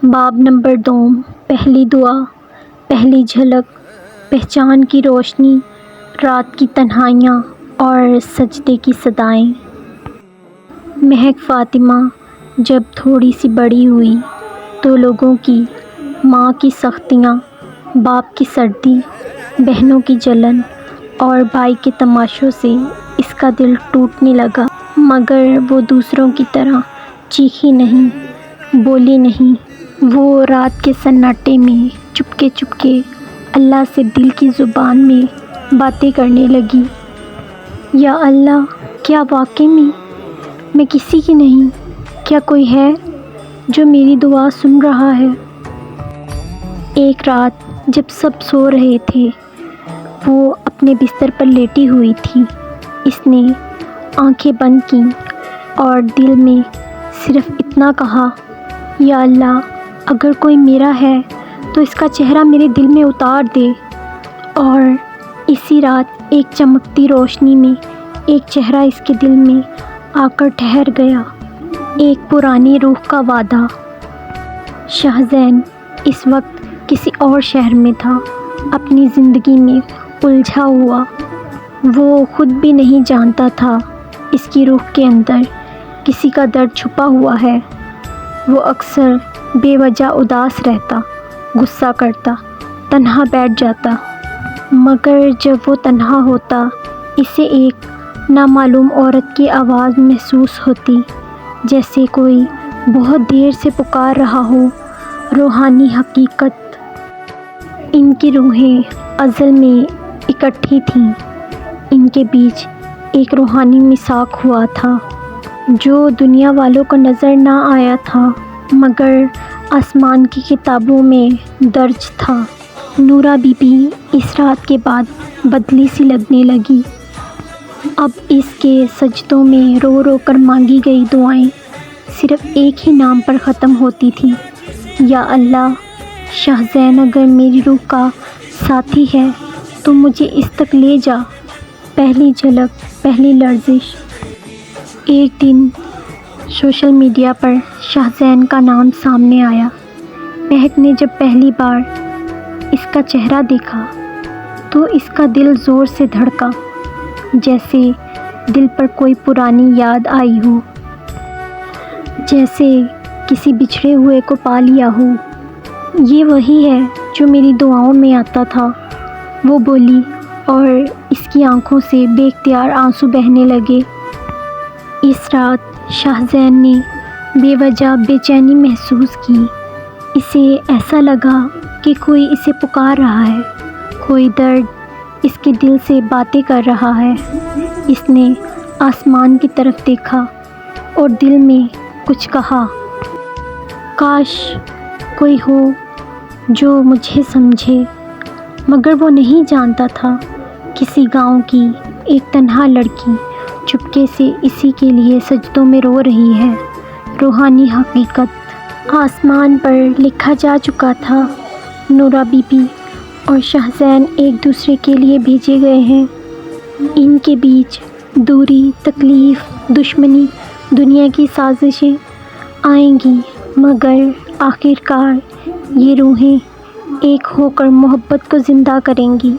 باب نمبر 2 پہلی دعا، پہلی جھلک، پہچان کی روشنی، رات کی تنہائیاں اور سجدے کی صدائیں۔ مہک فاطمہ جب تھوڑی سی بڑی ہوئی تو لوگوں کی، ماں کی سختیاں، باپ کی سردی، بہنوں کی جلن اور بھائی کے تماشوں سے اس کا دل ٹوٹنے لگا، مگر وہ دوسروں کی طرح چیخی نہیں، بولی نہیں۔ وہ رات کے سناٹے میں چپکے چپکے اللہ سے دل کی زبان میں باتیں کرنے لگی۔ یا اللہ، کیا واقعی میں کسی کی نہیں؟ کیا کوئی ہے جو میری دعا سن رہا ہے؟ ایک رات جب سب سو رہے تھے، وہ اپنے بستر پر لیٹی ہوئی تھی۔ اس نے آنکھیں بند کیں اور دل میں صرف اتنا کہا، یا اللہ، اگر کوئی میرا ہے تو اس کا چہرہ میرے دل میں اتار دے۔ اور اسی رات ایک چمکتی روشنی میں ایک چہرہ اس کے دل میں آ کر ٹھہر گیا، ایک پرانی روح کا وعدہ۔ شاہزین اس وقت کسی اور شہر میں تھا، اپنی زندگی میں الجھا ہوا۔ وہ خود بھی نہیں جانتا تھا اس کی روح کے اندر کسی کا درد چھپا ہوا ہے۔ وہ اکثر بے وجہ اداس رہتا، غصہ کرتا، تنہا بیٹھ جاتا، مگر جب وہ تنہا ہوتا، اسے ایک نامعلوم عورت کی آواز محسوس ہوتی، جیسے کوئی بہت دیر سے پکار رہا ہو۔ روحانی حقیقت۔ ان کی روحیں ازل میں اکٹھی تھیں، ان کے بیچ ایک روحانی میثاق ہوا تھا جو دنیا والوں کو نظر نہ آیا تھا، مگر آسمان کی کتابوں میں درج تھا۔ نورہ بی بی اس رات کے بعد بدلی سی لگنے لگی۔ اب اس کے سجدوں میں رو رو کر مانگی گئی دعائیں صرف ایک ہی نام پر ختم ہوتی تھیں، یا اللہ، شاہزین اگر میری روح کا ساتھی ہے تو مجھے اس تک لے جا۔ پہلی جھلک، پہلی لرزش۔ ایک دن سوشل میڈیا پر شاہزین کا نام سامنے آیا۔ مہک نے جب پہلی بار اس کا چہرہ دیکھا تو اس کا دل زور سے دھڑکا، جیسے دل پر کوئی پرانی یاد آئی ہو، جیسے کسی بچھڑے ہوئے کو پا لیا ہو۔ یہ وہی ہے جو میری دعاؤں میں آتا تھا، وہ بولی، اور اس کی آنکھوں سے بے اختیار آنسو بہنے لگے۔ اس رات شاہزین نے بے وجہ بے چینی محسوس کی۔ اسے ایسا لگا کہ کوئی اسے پکار رہا ہے، کوئی درد اس کے دل سے باتیں کر رہا ہے۔ اس نے آسمان کی طرف دیکھا اور دل میں کچھ کہا، کاش کوئی ہو جو مجھے سمجھے، مگر وہ نہیں جانتا تھا کسی گاؤں کی ایک تنہا لڑکی چپکے سے اسی کے لیے سجدوں میں رو رہی ہے۔ روحانی حقیقت۔ آسمان پر لکھا جا چکا تھا، نورہ بی بی اور شاہزین ایک دوسرے کے لیے بھیجے گئے ہیں۔ ان کے بیچ دوری، تکلیف، دشمنی، دنیا کی سازشیں آئیں گی، مگر آخر کار یہ روحیں ایک ہو کر محبت کو زندہ کریں گی۔